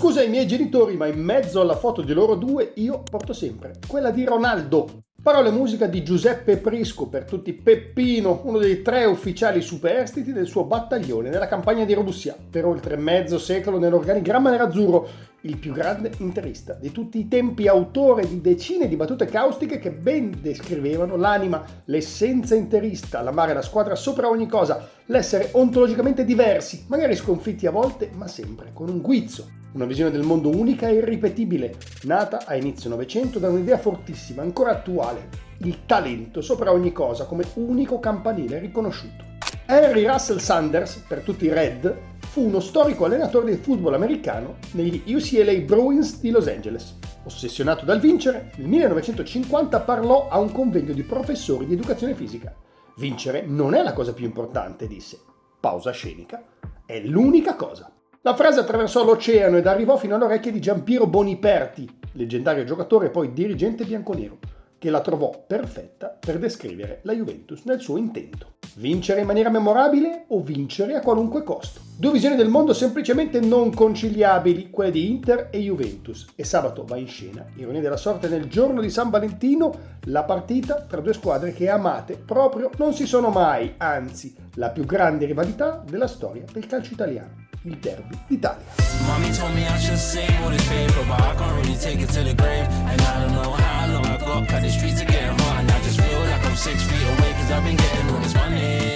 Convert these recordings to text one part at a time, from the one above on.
scusa ai miei genitori, ma in mezzo alla foto di loro due io porto sempre quella di Ronaldo. Parole e musica di Giuseppe Prisco, per tutti Peppino, uno dei 3 ufficiali superstiti del suo battaglione nella campagna di Robussia. Per oltre mezzo secolo nell'organigramma nerazzurro, il più grande interista di tutti i tempi, autore di decine di battute caustiche che ben descrivevano l'anima, l'essenza interista, l'amare la squadra sopra ogni cosa, l'essere ontologicamente diversi, magari sconfitti a volte, ma sempre con un guizzo. Una visione del mondo unica e irripetibile, nata a inizio Novecento da un'idea fortissima, ancora attuale: il talento sopra ogni cosa come unico campanile riconosciuto. Henry Russell Sanders, per tutti i Red, fu uno storico allenatore di football americano negli UCLA Bruins di Los Angeles. Ossessionato dal vincere, nel 1950 parlò a un convegno di professori di educazione fisica. Vincere non è la cosa più importante, disse. Pausa scenica. È l'unica cosa. La frase attraversò l'oceano ed arrivò fino alle orecchie di Giampiero Boniperti, leggendario giocatore e poi dirigente bianconero, che la trovò perfetta per descrivere la Juventus nel suo intento. Vincere in maniera memorabile o vincere a qualunque costo? 2 visioni del mondo semplicemente non conciliabili, quelle di Inter e Juventus. E sabato va in scena, ironia della sorte, nel giorno di San Valentino, la partita tra 2 squadre che amate proprio non si sono mai, anzi, la più grande rivalità della storia del calcio italiano. Il derby d'Italia. Mommy told me I should sing all this paper, but I can't really take it to the grave. And I don't know how long I got, cause the streets are getting hot. And I just feel like I'm 6 feet away, cause I've been getting all this money.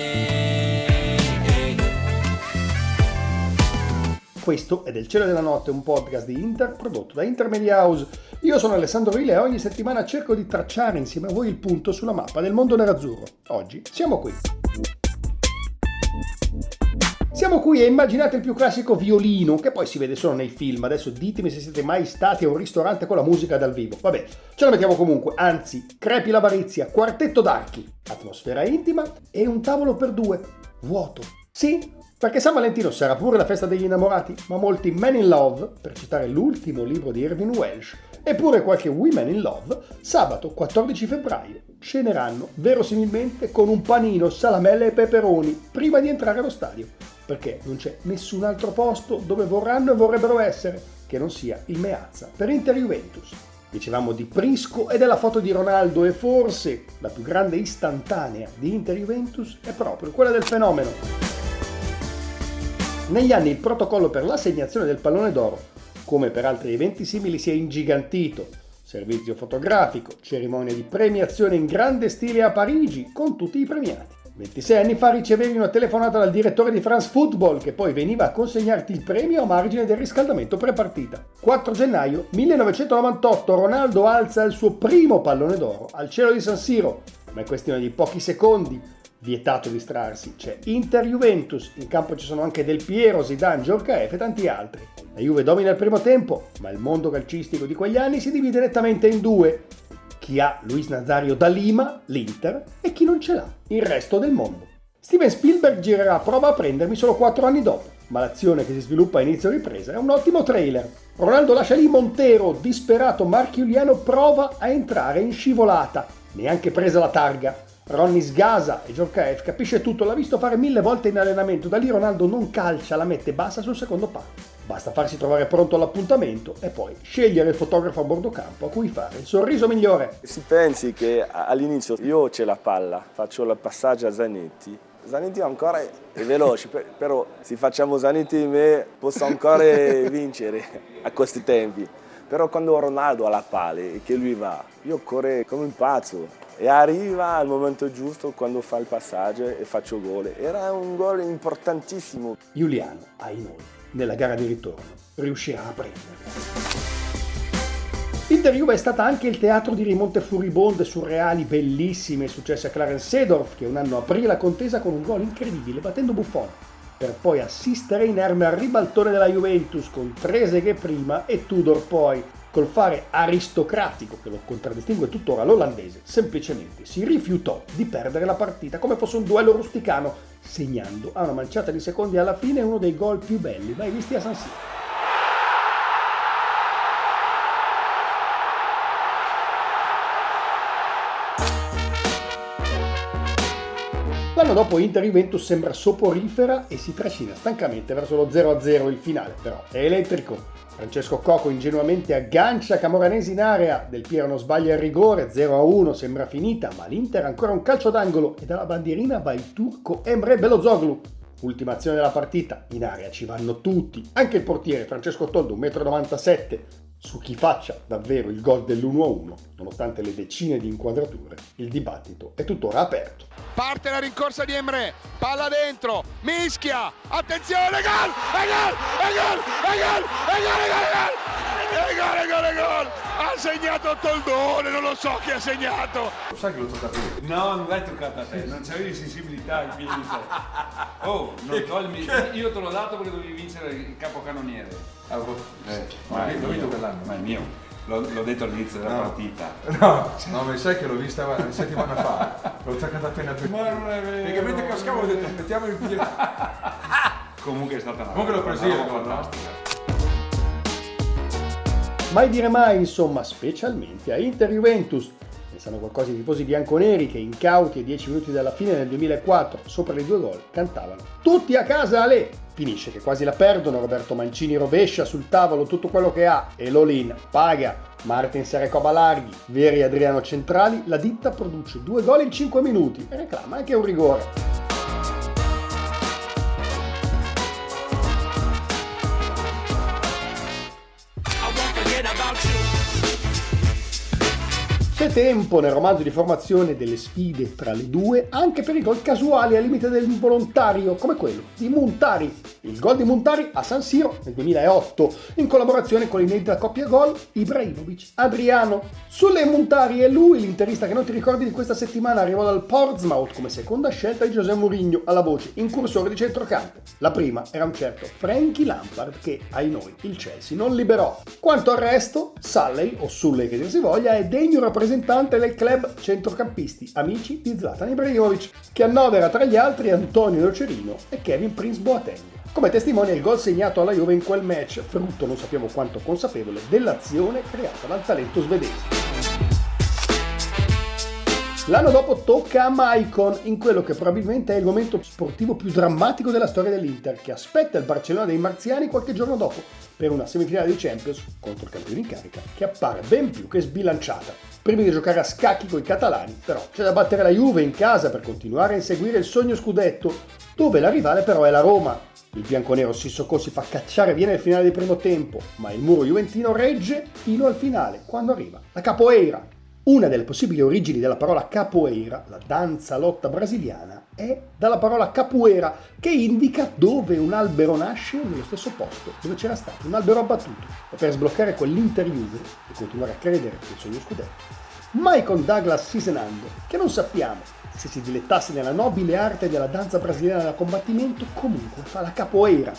Questo è Del Cielo e della Notte, un podcast di Inter prodotto da Intermedia House. Io sono Alessandro Villa e ogni settimana cerco di tracciare insieme a voi il punto sulla mappa del mondo nerazzurro. Oggi siamo qui. Siamo qui e immaginate il più classico violino, che poi si vede solo nei film. Adesso ditemi se siete mai stati a un ristorante con la musica dal vivo. Vabbè, ce la mettiamo comunque. Anzi, crepi l'avarizia, quartetto d'archi, atmosfera intima e un tavolo per 2, vuoto. Sì, perché San Valentino sarà pure la festa degli innamorati, ma molti men in love, per citare l'ultimo libro di Irving Welsh, eppure qualche women in love, sabato 14 febbraio ceneranno verosimilmente con un panino, salamelle e peperoni prima di entrare allo stadio, perché non c'è nessun altro posto dove vorranno e vorrebbero essere che non sia il Meazza per Inter Juventus. Dicevamo di Prisco e della foto di Ronaldo, e forse la più grande istantanea di Inter Juventus è proprio quella del fenomeno. Negli anni il protocollo per l'assegnazione del pallone d'oro, come per altri eventi simili, si è ingigantito. Servizio fotografico, cerimonia di premiazione in grande stile a Parigi, con tutti i premiati. 26 anni fa ricevevi una telefonata dal direttore di France Football, che poi veniva a consegnarti il premio a margine del riscaldamento pre-partita. 4 gennaio 1998 Ronaldo alza il suo primo pallone d'oro al cielo di San Siro, ma è questione di pochi secondi. Vietato distrarsi, c'è Inter-Juventus, in campo ci sono anche Del Piero, Zidane, Djorkaeff e tanti altri. La Juve domina il primo tempo, ma il mondo calcistico di quegli anni si divide nettamente in 2. Chi ha Luis Nazario da Lima, l'Inter, e chi non ce l'ha, il resto del mondo. Steven Spielberg girerà Prova a prendermi solo 4 anni dopo, ma l'azione che si sviluppa a inizio ripresa è un ottimo trailer. Ronaldo lascia lì Montero, disperato Mark Giuliano prova a entrare in scivolata, neanche presa la targa. Ronny sgasa e Djorkaeff capisce tutto, l'ha visto fare 1000 volte in allenamento, da lì Ronaldo non calcia, la mette bassa sul secondo palo. Basta farsi trovare pronto all'appuntamento e poi scegliere il fotografo a bordo campo a cui fare il sorriso migliore. Si pensi che all'inizio io c'è la palla, faccio il passaggio a Zanetti. Zanetti ancora è veloce, però se facciamo Zanetti e me posso ancora vincere a questi tempi. Però quando Ronaldo ha la palla e che lui va, io corro come un pazzo. E arriva al momento giusto quando fa il passaggio e faccio gol. Era un gol importantissimo. Giuliano, ahimè, nella gara di ritorno riuscirà a prenderlo. Inter Juve è stata anche il teatro di rimonte furibonde, surreali, bellissime, successe a Clarence Seedorf, che un anno aprì la contesa con un gol incredibile battendo Buffon, per poi assistere inerme al ribaltone della Juventus con Trezeguet prima e Tudor poi. Col fare aristocratico che lo contraddistingue tuttora l'olandese, semplicemente si rifiutò di perdere la partita come fosse un duello rusticano, segnando a una manciata di secondi alla fine uno dei gol più belli mai visti a San Siro. L'anno dopo Inter-Juventus sembra soporifera e si trascina stancamente verso lo 0-0. Il finale però è elettrico. Francesco Coco ingenuamente aggancia Camoranesi in area, Del Piero non sbaglia il rigore, 0-1 sembra finita, ma l'Inter ha ancora un calcio d'angolo e dalla bandierina va il turco Emre Belozoglu. Ultima azione della partita, in area ci vanno tutti, anche il portiere Francesco Toldo, 1,97 m, su chi faccia davvero il gol dell'1-1, nonostante le decine di inquadrature, il dibattito è tuttora aperto. Parte la rincorsa di Emre, palla dentro, mischia, attenzione, gol! Gol! Ha segnato Toldone, non lo so chi ha segnato! Lo sai che l'ho toccato io? No, non l'hai toccata a te, non c'avevi sensibilità ai piedi di te. Oh, non togli, io te l'ho dato perché dovevi vincere il capocannoniere. Ma l'ho vinto quell'anno, ma è mio. L'ho detto all'inizio della partita. No, ma sai che l'ho vista una settimana fa. L'ho toccata appena prima. Ma non è vero. Perché mentre cascavo ho detto aspettiamo il piede. Comunque è stata una. Comunque l'ho preso io, fantastica. Mai dire mai, insomma, specialmente a Inter-Juventus. Ne sanno qualcosa i tifosi bianconeri che, incauti a 10 minuti dalla fine nel 2004, sopra i 2 gol, cantavano "Tutti a casa, Ale!". Finisce che quasi la perdono, Roberto Mancini rovescia sul tavolo tutto quello che ha e l'all-in paga. Martins e Recoba larghi, Vieri e Adriano centrali, la ditta produce 2 gol in 5 minuti e reclama anche un rigore. C'è tempo nel romanzo di formazione delle sfide tra le due anche per i gol casuali al limite dell'involontario, come quello di Muntari. Il gol di Muntari a San Siro nel 2008, in collaborazione con l'inedita coppia gol Ibrahimovic-Adriano. Sulle Muntari è lui, l'interista che non ti ricordi di questa settimana, arrivò dal Portsmouth come seconda scelta di José Mourinho alla voce incursore di centrocampo. La prima era un certo Frankie Lampard che, ai noi, il Chelsea non liberò. Quanto al resto, Sulley, o Sulley che dir si voglia, è degno rappresentante del club centrocampisti amici di Zlatan Ibrahimovic, che annovera tra gli altri Antonio Nocerino e Kevin Prince Boateng. Come testimonia il gol segnato alla Juve in quel match, frutto non sappiamo quanto consapevole dell'azione creata dal talento svedese. L'anno dopo tocca a Maicon in quello che probabilmente è il momento sportivo più drammatico della storia dell'Inter, che aspetta il Barcellona dei marziani qualche giorno dopo per una semifinale di Champions contro il campione in carica che appare ben più che sbilanciata. Prima di giocare a scacchi coi catalani, però, c'è da battere la Juve in casa per continuare a inseguire il sogno scudetto, dove la rivale però è la Roma. Il bianconero Sissoko si fa cacciare via nel finale del primo tempo, ma il muro juventino regge fino al finale, quando arriva la capoeira. Una delle possibili origini della parola capoeira, la danza lotta brasiliana, è dalla parola capoeira, che indica dove un albero nasce nello stesso posto dove c'era stato un albero abbattuto, e per sbloccare quell'Inter Juve e continuare a credere nel sogno scudetto. Maicon Douglas Cisenando, che non sappiamo se si dilettasse nella nobile arte della danza brasiliana da combattimento, comunque fa la capoeira.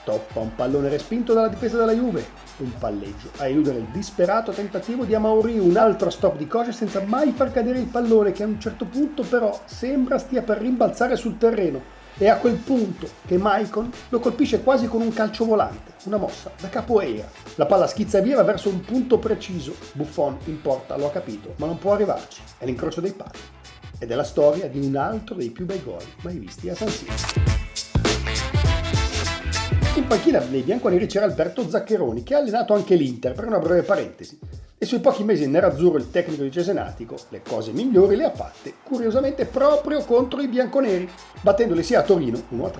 Stoppa un pallone respinto dalla difesa della Juve, un palleggio a eludere il disperato tentativo di Amauri, un altro stop di Coche senza mai far cadere il pallone, che a un certo punto però sembra stia per rimbalzare sul terreno. È a quel punto che Maicon lo colpisce quasi con un calcio volante, una mossa da capoeira. La palla schizza via verso un punto preciso. Buffon in porta lo ha capito, ma non può arrivarci. È l'incrocio dei pali. Ed è la storia di un altro dei più bei gol mai visti a San Siro. In panchina nei bianconeri c'era Alberto Zaccheroni, che ha allenato anche l'Inter, per una breve parentesi. E sui pochi mesi in nerazzurro il tecnico di Cesenatico le cose migliori le ha fatte, curiosamente proprio contro i bianconeri, battendoli sia a Torino 1-3,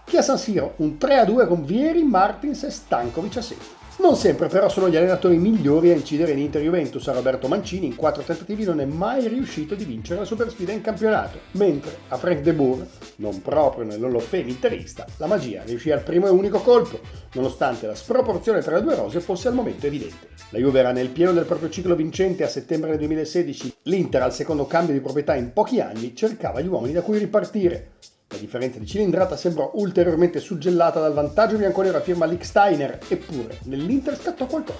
che a San Siro un 3-2 con Vieri, Martins e Stankovic a seguito. Non sempre però sono gli allenatori migliori a incidere in Inter-Juventus. A Roberto Mancini in 4 tentativi non è mai riuscito di vincere la supersfida in campionato, mentre a Frank de Boer, non proprio nell'Hall-of-Fame interista, la magia riuscì al primo e unico colpo, nonostante la sproporzione tra le due rose fosse al momento evidente. La Juve era nel pieno del proprio ciclo vincente a settembre del 2016, l'Inter al secondo cambio di proprietà in pochi anni cercava gli uomini da cui ripartire. La differenza di cilindrata sembrò ulteriormente suggellata dal vantaggio bianconero a firma Lichtsteiner, eppure nell'Inter scattò qualcosa.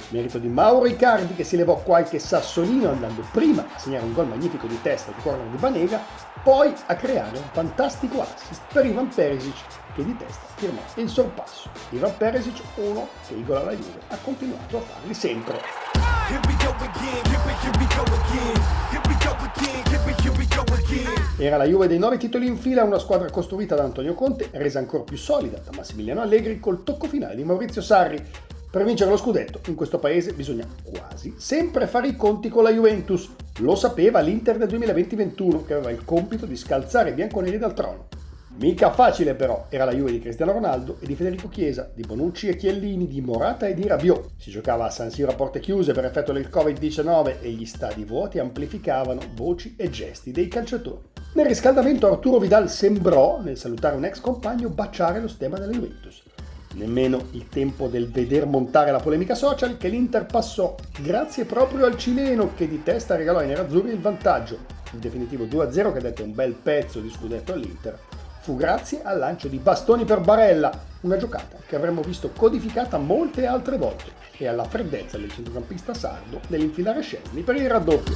Merito di Mauro Icardi, che si levò qualche sassolino andando prima a segnare un gol magnifico di testa di corner di Banega, poi a creare un fantastico assist per Ivan Perisic, che di testa firmò il sorpasso. Ivan Perisic, uno che i gol alla Juve ha continuato a farli sempre. Era la Juve dei 9 titoli in fila, una squadra costruita da Antonio Conte, resa ancora più solida da Massimiliano Allegri col tocco finale di Maurizio Sarri. Per vincere lo scudetto in questo paese bisogna quasi sempre fare i conti con la Juventus. Lo sapeva l'Inter del 2020-21 che aveva il compito di scalzare i bianconeri dal trono. Mica facile però, era la Juve di Cristiano Ronaldo e di Federico Chiesa, di Bonucci e Chiellini, di Morata e di Rabiot. Si giocava a San Siro a porte chiuse per effetto del Covid-19 e gli stadi vuoti amplificavano voci e gesti dei calciatori. Nel riscaldamento Arturo Vidal sembrò, nel salutare un ex compagno, baciare lo stemma della Juventus. Nemmeno il tempo del veder montare la polemica social che l'Inter passò grazie proprio al cileno che di testa regalò ai nerazzurri il vantaggio. Il definitivo 2-0 che dette un bel pezzo di scudetto all'Inter fu grazie al lancio di bastoni per Barella, una giocata che avremmo visto codificata molte altre volte, e alla freddezza del centrocampista sardo nell'infilare Szczęsny per il raddoppio.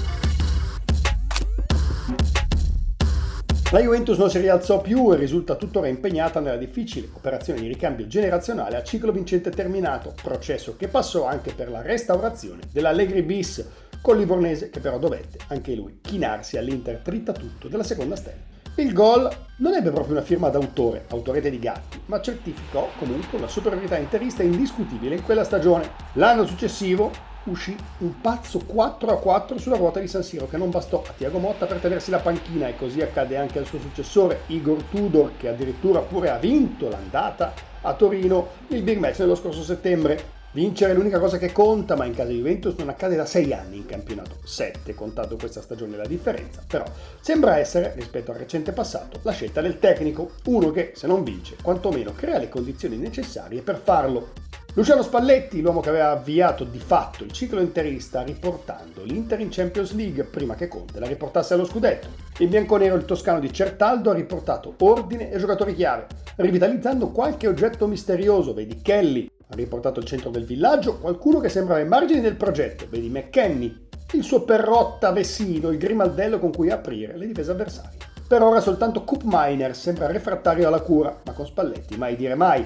La Juventus non si rialzò più e risulta tuttora impegnata nella difficile operazione di ricambio generazionale a ciclo vincente terminato, processo che passò anche per la restaurazione dell'Allegri bis, col livornese che però dovette, anche lui, chinarsi all'Inter trittatutto della seconda stella. Il gol non ebbe proprio una firma d'autore, autorete di Gatti, ma certificò comunque una superiorità interista indiscutibile in quella stagione. L'anno successivo uscì un pazzo 4-4 sulla ruota di San Siro che non bastò a Thiago Motta per tenersi la panchina, e così accade anche al suo successore Igor Tudor, che addirittura pure ha vinto l'andata a Torino, il big match dello scorso settembre. Vincere è l'unica cosa che conta, ma in casa Juventus non accade da 6 anni in campionato, 7 contando questa stagione. La differenza però sembra essere, rispetto al recente passato, la scelta del tecnico, uno che se non vince quantomeno crea le condizioni necessarie per farlo. Luciano Spalletti, l'uomo che aveva avviato di fatto il ciclo interista riportando l'Inter in Champions League prima che Conte la riportasse allo scudetto. In bianconero il toscano di Certaldo ha riportato ordine e giocatori chiave, rivitalizzando qualche oggetto misterioso, vedi Kelly. Ha riportato il centro del villaggio qualcuno che sembrava ai margini del progetto, vedi McKennie, il suo Perrotta Vessino, il grimaldello con cui aprire le difese avversarie. Per ora soltanto Koop Meiners sembra refrattario alla cura, ma con Spalletti mai dire mai.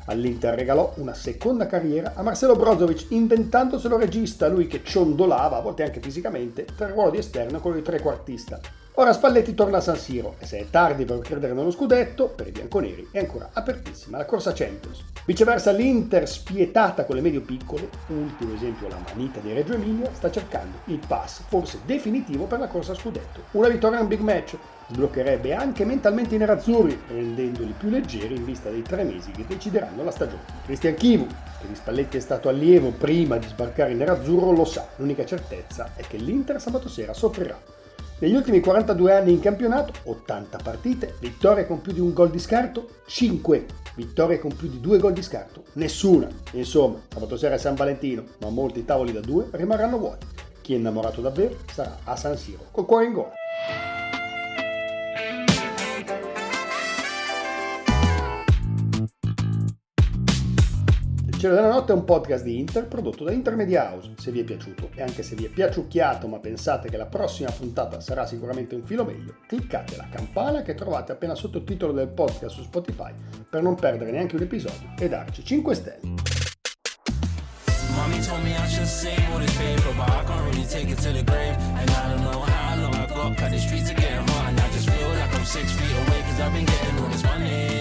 All'Inter regalò una seconda carriera a Marcelo Brozovic, inventandoselo regista, lui che ciondolava, a volte anche fisicamente, tra il ruolo di esterno e quello di trequartista. Ora Spalletti torna a San Siro e se è tardi per credere nello scudetto, per i bianconeri è ancora apertissima la corsa Champions. Viceversa l'Inter, spietata con le medio-piccole, ultimo esempio la manita di Reggio Emilia, sta cercando il pass forse definitivo per la corsa a scudetto. Una vittoria in un big match sbloccherebbe anche mentalmente i nerazzurri, rendendoli più leggeri in vista dei 3 mesi che decideranno la stagione. Cristian Chivu, che di Spalletti è stato allievo prima di sbarcare in nerazzurro, lo sa. L'unica certezza è che l'Inter sabato sera soffrirà. Negli ultimi 42 anni in campionato, 80 partite, vittorie con più di un gol di scarto, 5. Vittorie con più di 2 gol di scarto, nessuna. Insomma, sabato sera è San Valentino, ma molti tavoli da 2 rimarranno vuoti. Chi è innamorato davvero sarà a San Siro, col cuore in gola. Il Cielo della Notte è un podcast di Inter prodotto da Intermedia House. Se vi è piaciuto e anche se vi è piaciucchiato ma pensate che la prossima puntata sarà sicuramente un filo meglio, cliccate la campana che trovate appena sotto il titolo del podcast su Spotify per non perdere neanche un episodio e darci 5 stelle. Mommy told me I should save all this paper, but I can't really take it to the grave. And I don't know how long I got, 'cause the streets are getting hot, and I just feel like I'm 6 feet away, 'cause I've been getting all this money.